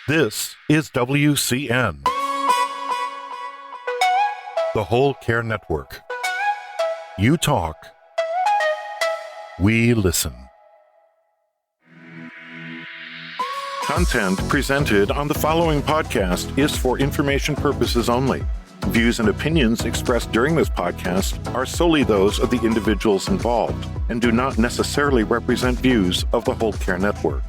This is WCN, the Whole Care Network. You talk, we listen. Content presented on the following podcast is for information purposes only. Views and opinions expressed during this podcast are solely those of the individuals involved and do not necessarily represent views of the Whole Care Network.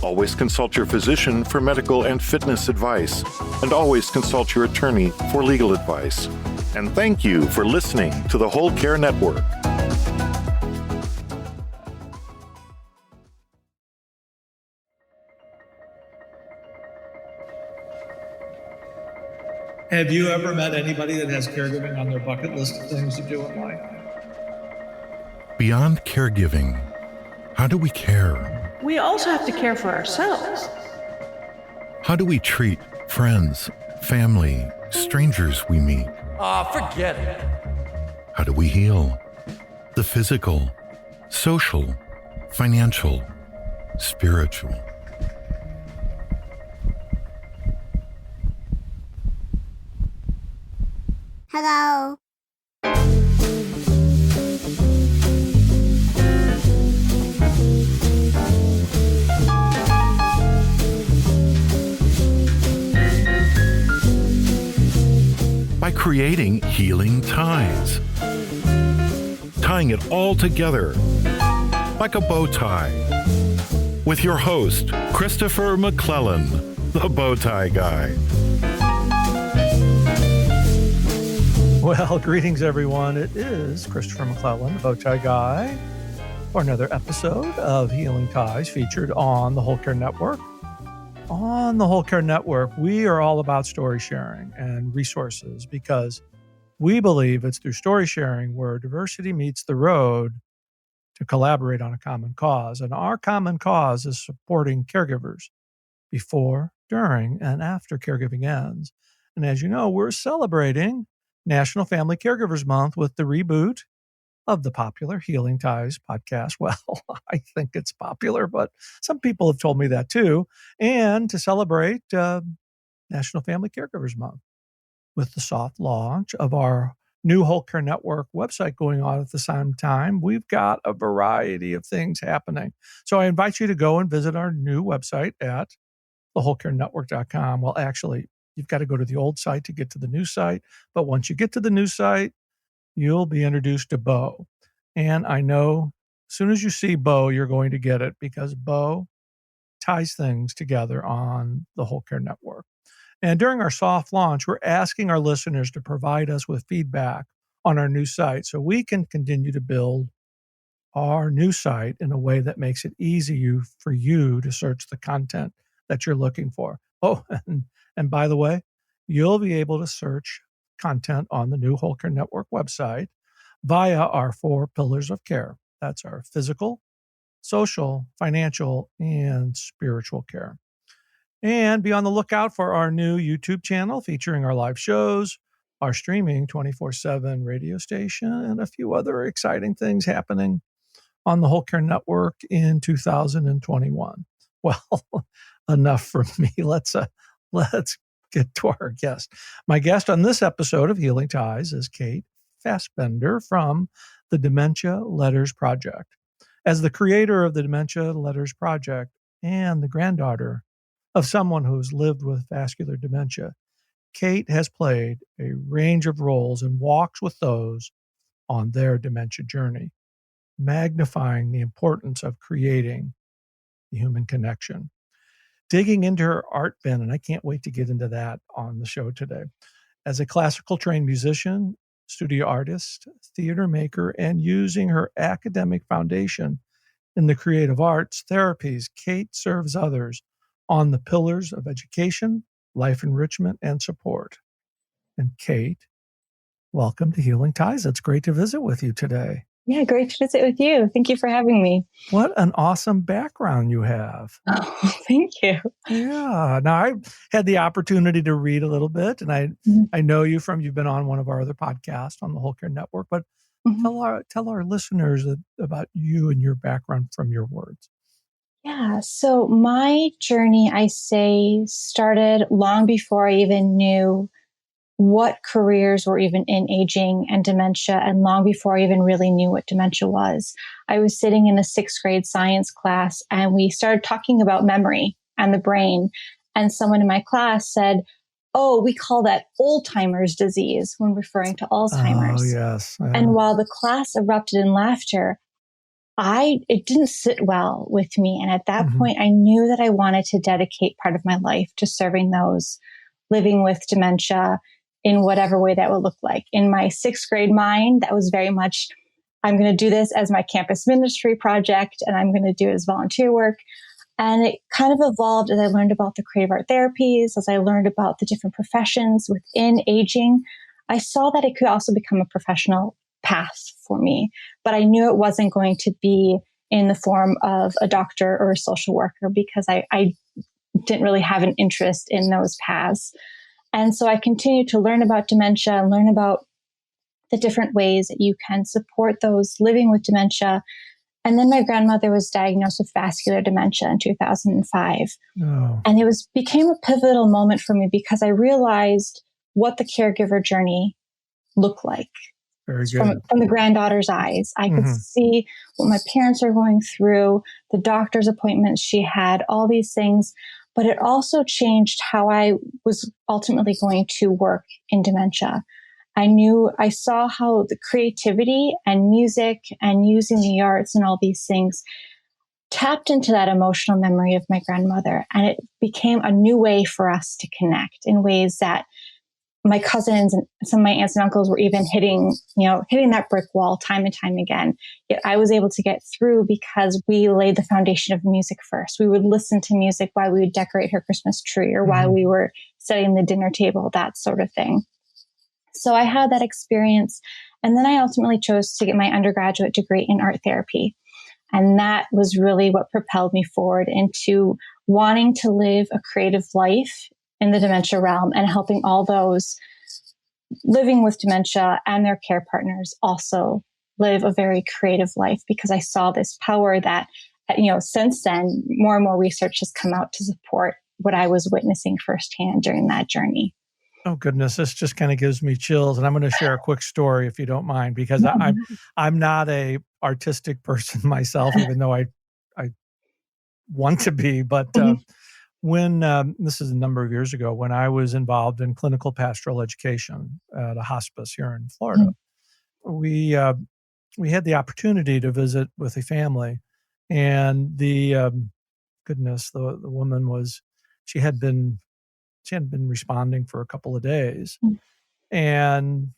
Always consult your physician for medical and fitness advice, and always consult your attorney for legal advice. And thank you for listening to the Whole Care Network. Have you ever met anybody that has caregiving on their bucket list of things to do in life? Beyond caregiving, how do we care? We also have to care for ourselves. How do we treat friends, family, strangers we meet? Forget it. How do we heal? The physical, social, financial, spiritual. Hello. By creating healing ties. Tying it all together like a bow tie. With your host, Christopher McClellan, the bow tie guy. Well, greetings, everyone. It is Christopher McClellan, the bow tie guy, for another episode of Healing Ties featured on the Whole Care Network. On the Whole Care Network, we are all about story sharing and resources because we believe it's through story sharing where diversity meets the road to collaborate on a common cause. And our common cause is supporting caregivers before, during, and after caregiving ends. And as you know, we're celebrating National Family Caregivers Month with the reboot of the popular Healing Ties podcast. Well, I think it's popular, but some people have told me that too. And to celebrate National Family Caregivers Month with the soft launch of our new Whole Care Network website going on at the same time, we've got a variety of things happening. So I invite you to go and visit our new website at thewholecarenetwork.com. Well, actually, you've got to go to the old site to get to the new site. But once you get to the new site, you'll be introduced to Bo. And I know as soon as you see Bo, you're going to get it because Bo ties things together on the Whole Care Network. And during our soft launch, we're asking our listeners to provide us with feedback on our new site so we can continue to build our new site in a way that makes it easy for you to search the content that you're looking for. Oh, and by the way, you'll be able to search content on the new Whole Care Network website via our 4 pillars of care. That's our physical, social, financial, and spiritual care. And be on the lookout for our new YouTube channel featuring our live shows, our streaming 24/7 radio station, and a few other exciting things happening on the Whole Care Network in 2021. Well, enough from me. Let's get to our guest. My guest on this episode of Healing Ties is Kate Fassbender from the Dementia Letters Project. As the creator of the Dementia Letters Project and the granddaughter of someone who's lived with vascular dementia, Kate has played a range of roles and walks with those on their dementia journey, magnifying the importance of creating the human connection. Digging into her ArtBin, and I can't wait to get into that on the show today. As a classical trained musician, studio artist, theater maker, and using her academic foundation in the Creative Arts Therapies, Kate serves others on the pillars of education, life enrichment, and support. And Kate, welcome to Healing Ties. It's great to visit with you today. Yeah, great to visit with you. Thank you for having me. What an awesome background you have. Oh, thank you. Yeah. Now, I had the opportunity to read a little bit, and I know you've been on one of our other podcasts on the Whole Care Network, but tell our listeners about you and your background from your words. Yeah. So my journey, I say, started long before I even knew what careers were even in aging and dementia, and long before I even really knew what dementia was. I was sitting in a sixth grade science class, and we started talking about memory and the brain. And someone in my class said, "Oh, we call that old-timers disease," when referring to Alzheimer's. Oh, yes. And while the class erupted in laughter, it didn't sit well with me. And at that point, I knew that I wanted to dedicate part of my life to serving those living with dementia in whatever way that would look like. In my sixth grade mind, that was very much, I'm going to do this as my campus ministry project, and I'm going to do it as volunteer work. And it kind of evolved as I learned about the creative art therapies, as I learned about the different professions within aging. I saw that it could also become a professional path for me, but I knew it wasn't going to be in the form of a doctor or a social worker, because I didn't really have an interest in those paths. And so I continued to learn about dementia and learn about the different ways that you can support those living with dementia. And then my grandmother was diagnosed with vascular dementia in 2005. Oh. And it became a pivotal moment for me, because I realized what the caregiver journey looked like. Very good. From the granddaughter's eyes. I could see what my parents are going through, the doctor's appointments she had, all these things. But it also changed how I was ultimately going to work in dementia. I saw how the creativity and music and using the arts and all these things tapped into that emotional memory of my grandmother. And it became a new way for us to connect in ways that my cousins and some of my aunts and uncles were even hitting that brick wall time and time again. Yet I was able to get through because we laid the foundation of music first. We would listen to music while we would decorate her Christmas tree, or while we were setting the dinner table, that sort of thing. So I had that experience. And then I ultimately chose to get my undergraduate degree in art therapy. And that was really what propelled me forward into wanting to live a creative life in the dementia realm, and helping all those living with dementia and their care partners also live a very creative life, because I saw this power that, since then, more and more research has come out to support what I was witnessing firsthand during that journey. Oh, goodness. This just kind of gives me chills. And I'm going to share a quick story, if you don't mind, because I'm not a artistic person myself, even though I want to be. But when this is a number of years ago, when I was involved in clinical pastoral education at a hospice here in Florida, we had the opportunity to visit with a family, and the woman she hadn't been responding for a couple of days, and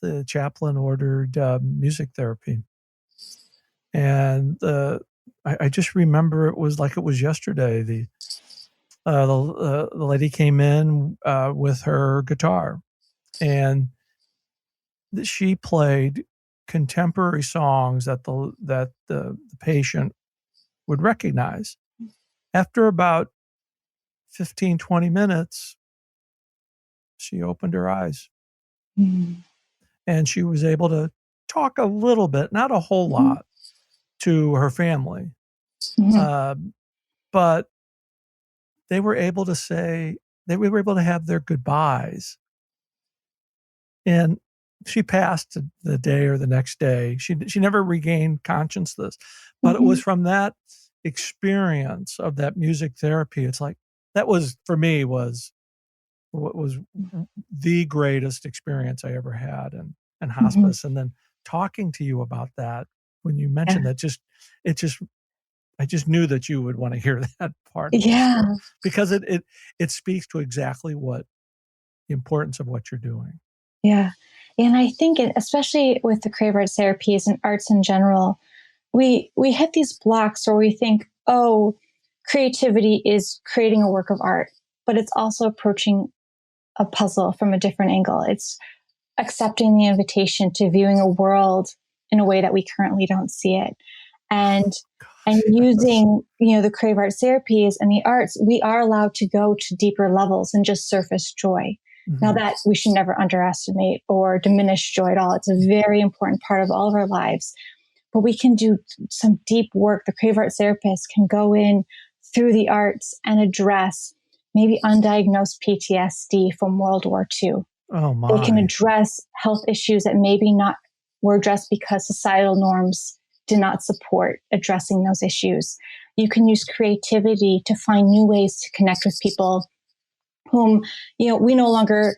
the chaplain ordered music therapy, and I just remember it was like it was yesterday. The lady came in with her guitar, and she played contemporary songs that the patient would recognize. After about 15, 20 minutes, she opened her eyes, and she was able to talk a little bit, not a whole lot, to her family. But they were able to have their goodbyes. And she passed the day or the next day. She never regained consciousness, but it was from that experience of that music therapy. It's like, that was, for me, was what was the greatest experience I ever had in hospice. And then talking to you about that, when you mentioned that, I just knew that you would want to hear that part. Yeah. Because it speaks to exactly what the importance of what you're doing. Yeah. And I think, especially with the creative arts therapies and arts in general, we hit these blocks where we think, oh, creativity is creating a work of art, but it's also approaching a puzzle from a different angle. It's accepting the invitation to viewing a world in a way that we currently don't see it. And using, the creative arts therapies and the arts, we are allowed to go to deeper levels than just surface joy. Now, that we should never underestimate or diminish joy at all. It's a very important part of all of our lives. But we can do some deep work. The creative arts therapist can go in through the arts and address maybe undiagnosed PTSD from World War II. Oh my. They can address health issues that maybe not were addressed because societal norms did not support addressing those issues. You can use creativity to find new ways to connect with people whom, they may no longer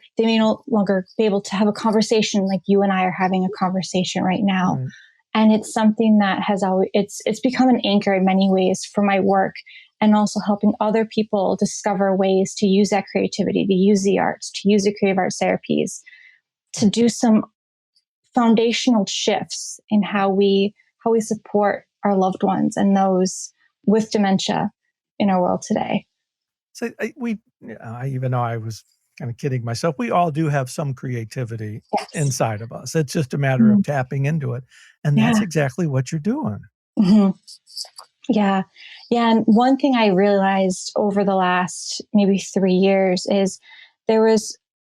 be able to have a conversation like you and I are having a conversation right now. Right. And it's something that has always, it's become an anchor in many ways for my work, and also helping other people discover ways to use that creativity, to use the arts, to use the creative arts therapies, to do some foundational shifts in how we support our loved ones and those with dementia in our world today. So even though I was kind of kidding myself, we all do have some creativity inside of us. It's just a matter of tapping into it. And that's exactly what you're doing. Mm-hmm. Yeah. Yeah. And one thing I realized over the last maybe 3 years is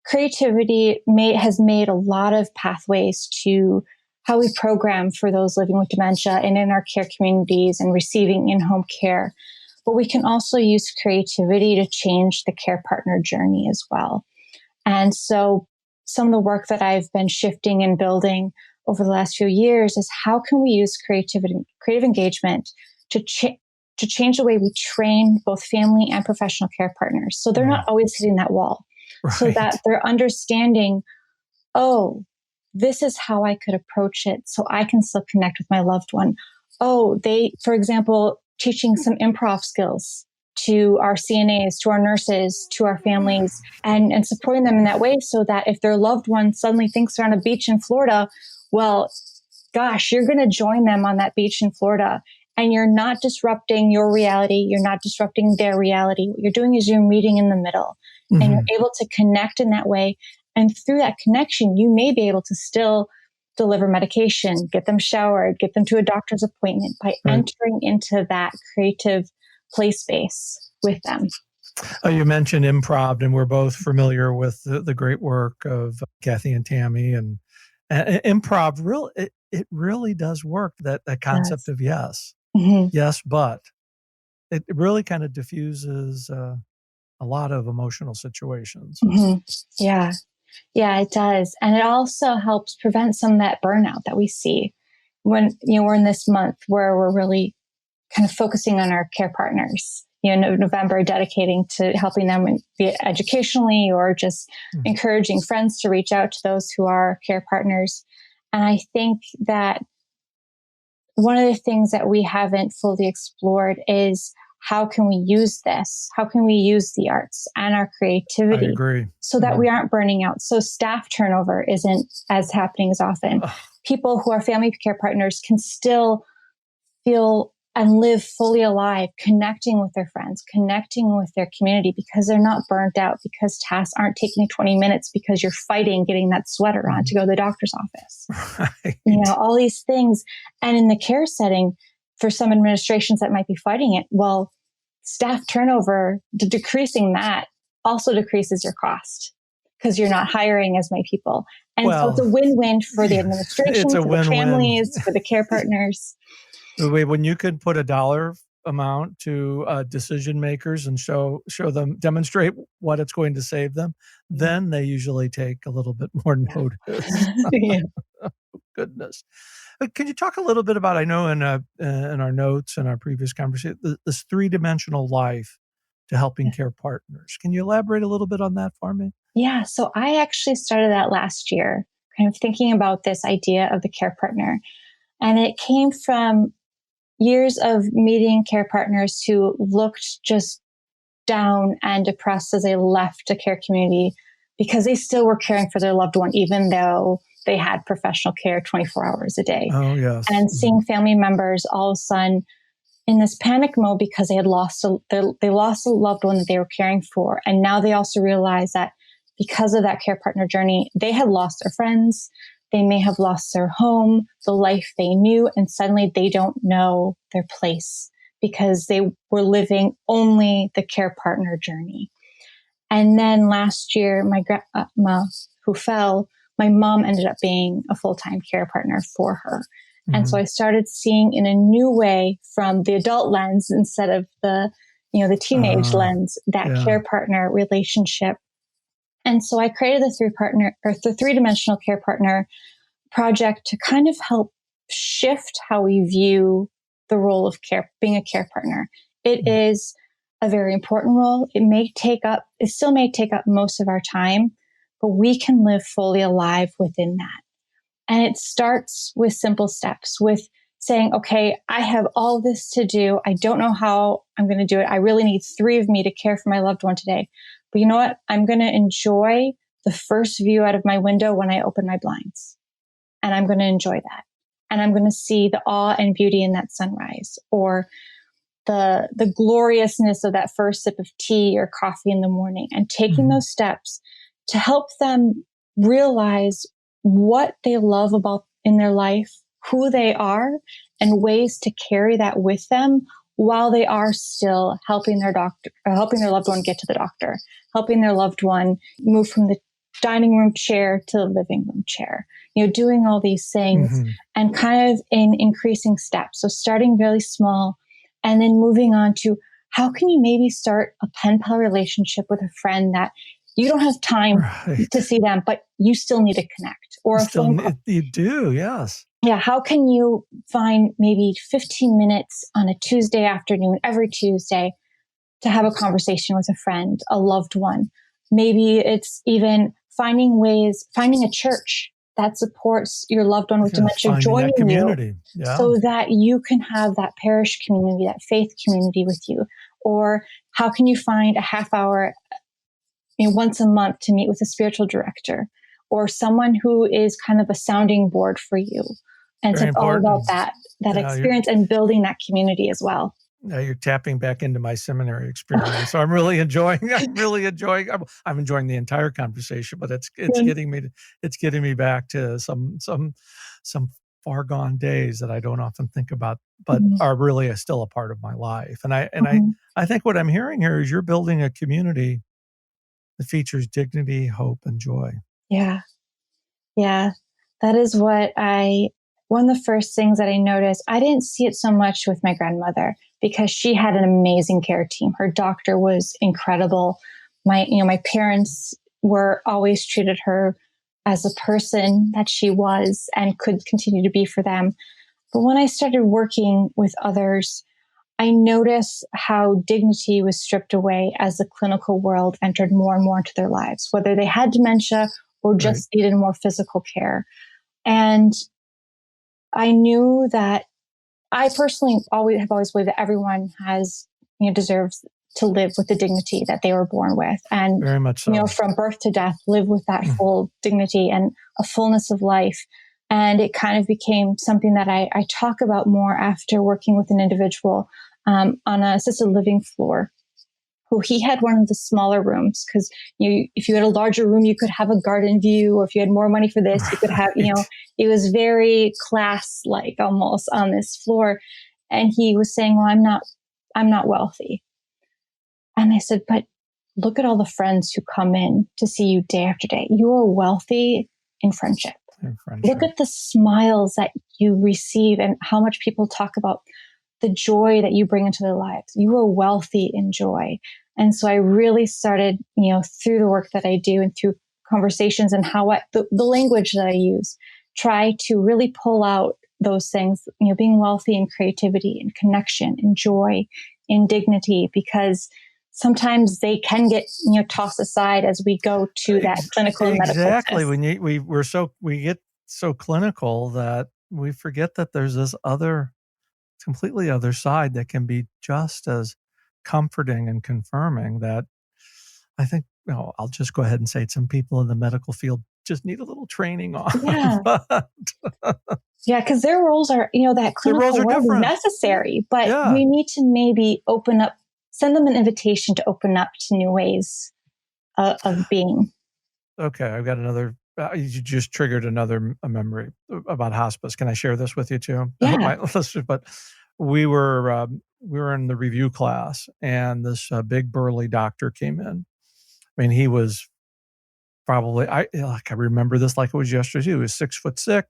creativity has made a lot of pathways to how we program for those living with dementia and in our care communities and receiving in-home care. But we can also use creativity to change the care partner journey as well. And so some of the work that I've been shifting and building over the last few years is how can we use creative engagement to change the way we train both family and professional care partners. So they're not always hitting that wall. Right. So that they're understanding, oh, this is how I could approach it so I can still connect with my loved one. Oh, for example, teaching some improv skills to our CNAs, to our nurses, to our families, and supporting them in that way so that if their loved one suddenly thinks they're on a beach in Florida, well, gosh, you're going to join them on that beach in Florida. And you're not disrupting your reality. You're not disrupting their reality. What you're doing is you're meeting in the middle. Mm-hmm. And you're able to connect in that way. And through that connection, you may be able to still deliver medication, get them showered, get them to a doctor's appointment by entering into that creative play space with them. You mentioned improv, and we're both familiar with the great work of Kathy and Tammy. And improv, it really does work, that concept of yes. Mm-hmm. Yes, but it really kind of diffuses a lot of emotional situations. Mm-hmm. Yeah. Yeah, it does. And it also helps prevent some of that burnout that we see when, we're in this month where we're really kind of focusing on our care partners, November dedicating to helping them, be it educationally or just encouraging friends to reach out to those who are care partners. And I think that one of the things that we haven't fully explored is how can we use this? How can we use the arts and our creativity so that we aren't burning out? So staff turnover isn't as happening as often. People who are family care partners can still feel and live fully alive, connecting with their friends, connecting with their community because they're not burnt out, because tasks aren't taking 20 minutes because you're fighting getting that sweater on to go to the doctor's office. Right. All these things. And in the care setting, for some administrations that might be fighting it, well, staff turnover, decreasing that also decreases your cost because you're not hiring as many people. And so it's a win-win for the administration, for the families, for the care partners. When you could put a dollar amount to decision makers and show them, demonstrate what it's going to save them, then they usually take a little bit more notice. Goodness. Can you talk a little bit about, I know in our notes and our previous conversation, this 3-dimensional life to helping care partners. Can you elaborate a little bit on that for me? Yeah. So I actually started that last year, kind of thinking about this idea of the care partner. And it came from years of meeting care partners who looked just down and depressed as they left the care community because they still were caring for their loved one, even though they had professional care 24 hours a day. Oh, yes. And seeing family members all of a sudden in this panic mode because they had lost a loved one that they were caring for. And now they also realize that because of that care partner journey, they had lost their friends. They may have lost their home, the life they knew, and suddenly they don't know their place because they were living only the care partner journey. And then last year, my grandma who fell, my mom ended up being a full-time care partner for her. Mm-hmm. And so I started seeing in a new way from the adult lens instead of the, the teenage lens, that yeah. care partner relationship. And so I created the three-dimensional care partner project to kind of help shift how we view the role of being a care partner. It is a very important role. It still may take up most of our time, but we can live fully alive within that. And it starts with simple steps, with saying, okay, I have all this to do. I don't know how I'm going to do it. I really need 3 of me to care for my loved one today. But you know what? I'm going to enjoy the first view out of my window when I open my blinds. And I'm going to enjoy that. And I'm going to see the awe and beauty in that sunrise, or the gloriousness of that first sip of tea or coffee in the morning, and taking those steps to help them realize what they love about in their life, who they are, and ways to carry that with them while they are still helping their loved one get to the doctor, helping their loved one move from the dining room chair to the living room chair, doing all these things and kind of in increasing steps. So starting really small and then moving on to how can you maybe start a pen pal relationship with a friend that you don't have time to see them, but you still need to connect, or a phone call. You do, yes. Yeah. How can you find maybe 15 minutes on a Tuesday afternoon, every Tuesday, to have a conversation with a friend, a loved one? Maybe it's even finding a church that supports your loved one with dementia, joining you so that you can have that parish community, that faith community with you. Or how can you find a half hour once a month to meet with a spiritual director, or someone who is kind of a sounding board for you? And so it's all about that experience and building that community as well. Now you're tapping back into my seminary experience. So I'm really enjoying I'm enjoying the entire conversation, but it's getting me back to some far gone days that I don't often think about, but are really still a part of my life. And I think what I'm hearing here is you're building a community that features dignity, hope, and joy. Yeah. Yeah. That is one of the first things that I noticed. I didn't see it so much with my grandmother because she had an amazing care team. Her doctor was incredible. My parents were always treated her as a person that she was and could continue to be for them. But when I started working with others, I noticed how dignity was stripped away as the clinical world entered more and more into their lives, whether they had dementia or just needed more physical care. And I knew that I personally have always believed that everyone deserves to live with the dignity that they were born with. And, very much so. From birth to death, live with that full dignity and a fullness of life. And it kind of became something that I talk about more after working with an individual on an assisted living floor, who he had one of the smaller rooms, because if you had a larger room, you could have a garden view, or if you had more money for this, you could have, it was very class-like almost on this floor. And he was saying, well, I'm not wealthy. And I said, but look at all the friends who come in to see you day after day. You are wealthy in friendship. Look at the smiles that you receive and how much people talk about the joy that you bring into their lives. You are wealthy in joy. And so I really started, through the work that I do and through conversations and the language that I use, try to really pull out those things, being wealthy in creativity and connection and joy and dignity, because sometimes they can get, tossed aside as we go to that clinical and medical test. Exactly. We get so clinical that we forget that there's this completely other side that can be just as comforting and confirming, that I think, I'll just go ahead and say some people in the medical field just need a little training on. Yeah. Yeah, because their roles are, that clinical role is necessary, but we need to maybe send them an invitation to open up to new ways of being. Okay, I've got another. You just triggered another memory about hospice. Can I share this with you too? Yeah. My listeners, but we were in the review class, and this big burly doctor came in. I mean, he was probably I remember this like it was yesterday. He was 6'6".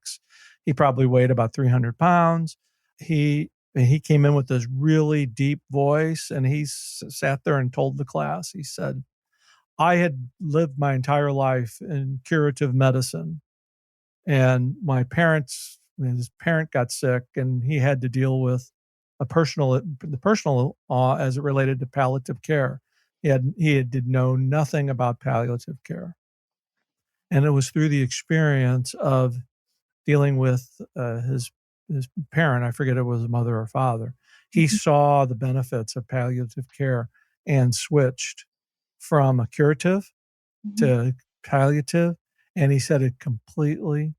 He probably weighed about 300 pounds. He And he came in with this really deep voice, and he sat there and told the class, he said, I had lived my entire life in curative medicine, and his parent got sick, and he had to deal with the personal as it related to palliative care. He did know nothing about palliative care. And it was through the experience of dealing with his parent, I forget if it was a mother or father, he saw the benefits of palliative care and switched from a curative to palliative. And he said it completely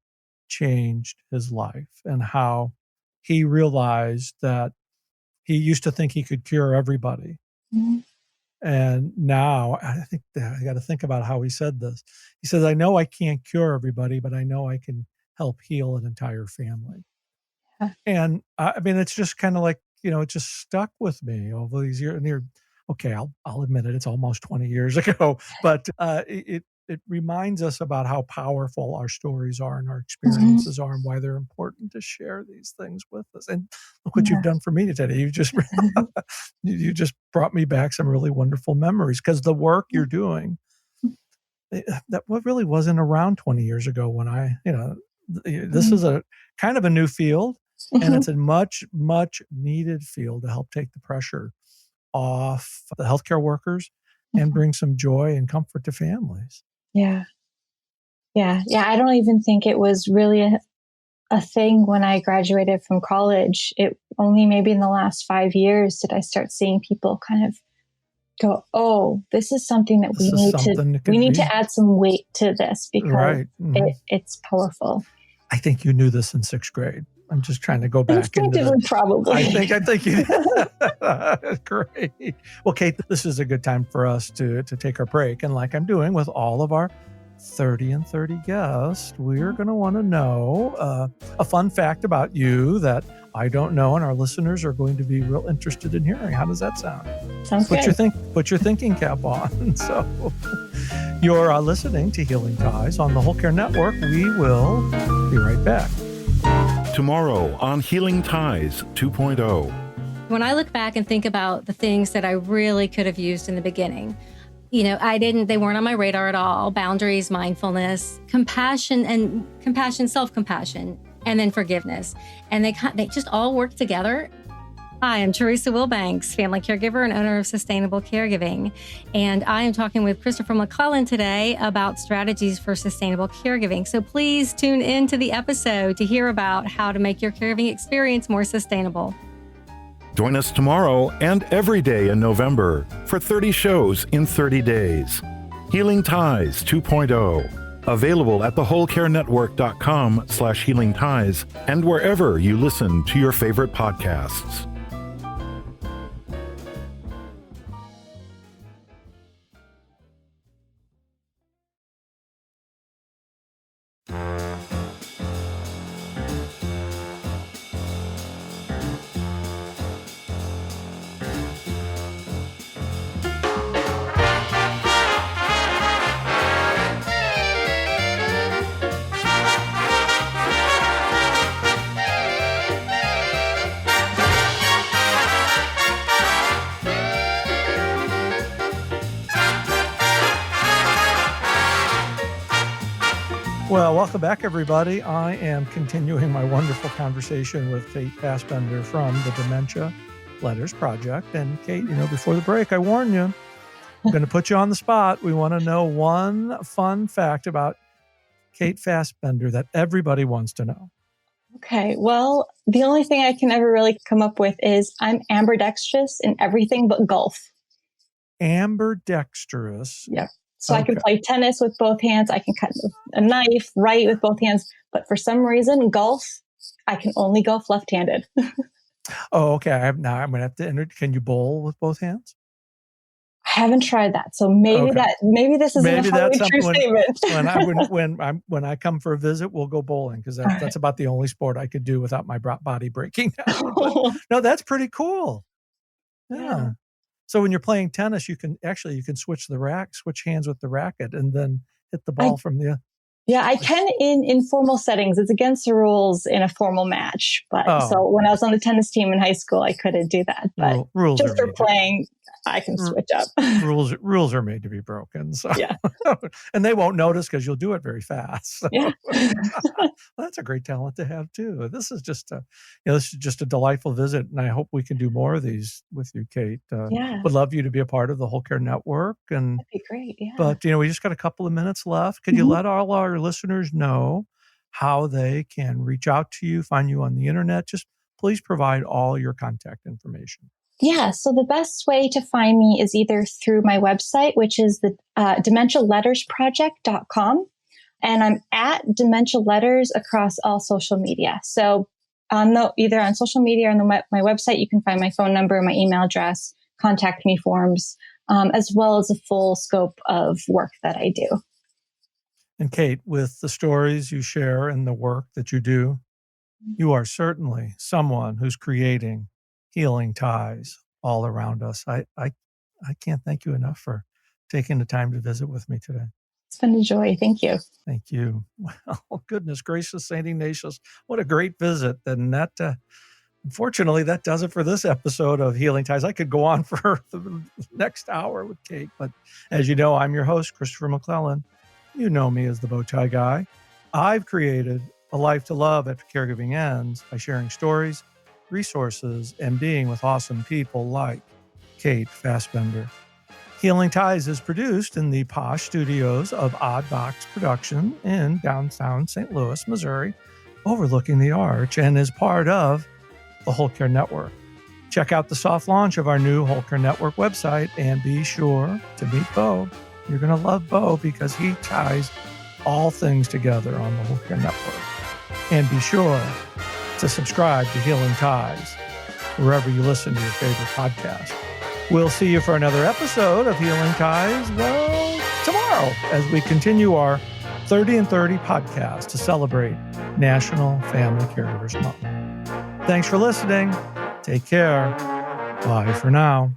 changed his life, and how he realized that he used to think he could cure everybody. Mhm. And now I think that I got to think about how he said this. He says, I know I can't cure everybody, but I know I can help heal an entire family. Huh. And I mean, it's just kind of like, it just stuck with me over these years. And okay, I'll admit it. It's almost 20 years ago, but it reminds us about how powerful our stories are and our experiences are, and why they're important to share these things with us. And look what you've done for me today. You just you just brought me back some really wonderful memories, because the work you're doing, that really wasn't around 20 years ago when this is a kind of a new field, and it's a much, much needed field to help take the pressure off the healthcare workers and bring some joy and comfort to families. Yeah. I don't even think it was really a thing when I graduated from college. It only maybe in the last 5 years did I start seeing people kind of go, oh, this is something that we need to add some weight to this, because it's powerful. I think you knew this in 6th grade. I'm just trying to go back into probably. I think you did. Great. Well, Kate, this is a good time for us to take our break. And like I'm doing with all of our 30 and 30 guests, we're going to want to know a fun fact about you that I don't know, and our listeners are going to be real interested in hearing. How does that sound? Sounds good. Put your thinking cap on. So you're listening to Healing Ties on the Whole Care Network. We will be right back. Tomorrow on Healing Ties 2.0. When I look back and think about the things that I really could have used in the beginning, they weren't on my radar at all. Boundaries, mindfulness, compassion, self-compassion, and then forgiveness. And they just all work together. Hi, I'm Teresa Wilbanks, family caregiver and owner of Sustainable Caregiving. And I am talking with Christopher McClellan today about strategies for sustainable caregiving. So please tune in to the episode to hear about how to make your caregiving experience more sustainable. Join us tomorrow and every day in November for 30 shows in 30 days. Healing Ties 2.0. Available at thewholecarenetwork.com/healing ties and wherever you listen to your favorite podcasts. Well, welcome back, everybody. I am continuing my wonderful conversation with Kate Fassbender from the Dementia Letters Project. And Kate, before the break, I warned you, I'm going to put you on the spot. We want to know one fun fact about Kate Fassbender that everybody wants to know. Okay. Well, the only thing I can ever really come up with is I'm ambidextrous in everything but golf. Ambidextrous. Yeah. So okay. I can play tennis with both hands. I can cut a knife right with both hands. But for some reason, golf, I can only golf left-handed. Oh, okay. I'm going to have to enter. Can you bowl with both hands? I haven't tried that. So maybe this is a true statement. When I come for a visit, we'll go bowling, because that's about the only sport I could do without my body breaking down. But, no, that's pretty cool. Yeah. So when you're playing tennis, you can switch hands with the racket and then hit the ball from the. Yeah, I can in informal settings. It's against the rules in a formal match. But so when I was on the tennis team in high school, I couldn't do that. But rules just for playing, I can switch up. rules are made to be broken. So yeah. And they won't notice because you'll do it very fast. So. Yeah. Well, that's a great talent to have too. This is just a delightful visit, and I hope we can do more of these with you, Kate. Would love you to be a part of the Whole Care Network, and that'd be great. Yeah. But we just got a couple of minutes left. Could you let all our listeners know how they can reach out to you, find you on the internet? Just please provide all your contact information. Yeah, so the best way to find me is either through my website, which is the dementialettersproject.com. And I'm at Dementia Letters across all social media. So either on social media or on my website, you can find my phone number, my email address, contact me forms, as well as a full scope of work that I do. And Kate, with the stories you share and the work that you do, you are certainly someone who's creating healing ties all around us. I can't thank you enough for taking the time to visit with me today. It's been a joy. Thank you. Thank you. Well, goodness gracious, St. Ignatius, what a great visit. And that, unfortunately, that does it for this episode of Healing Ties. I could go on for the next hour with Kate, but as you know, I'm your host, Christopher McClellan. You know me as the Bowtie Guy. I've created a life to love after caregiving ends by sharing stories, resources, and being with awesome people like Kate Fassbender. Healing Ties is produced in the posh studios of Odd Box Production in downtown St. Louis, Missouri, overlooking the Arch, and is part of the Whole Care Network. Check out the soft launch of our new Whole Care Network website and be sure to meet Bo. You're going to love Bo because he ties all things together on the Whole Care Network. And be sure to subscribe to Healing Ties wherever you listen to your favorite podcast. We'll see you for another episode of Healing Ties, tomorrow, as we continue our 30 and 30 podcast to celebrate National Family Caregivers Month. Thanks for listening. Take care. Bye for now.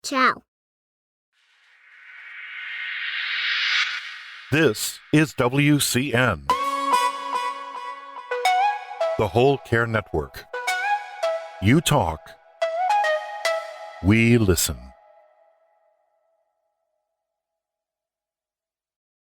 Ciao. This is WCN, the Whole Care Network. You talk, we listen.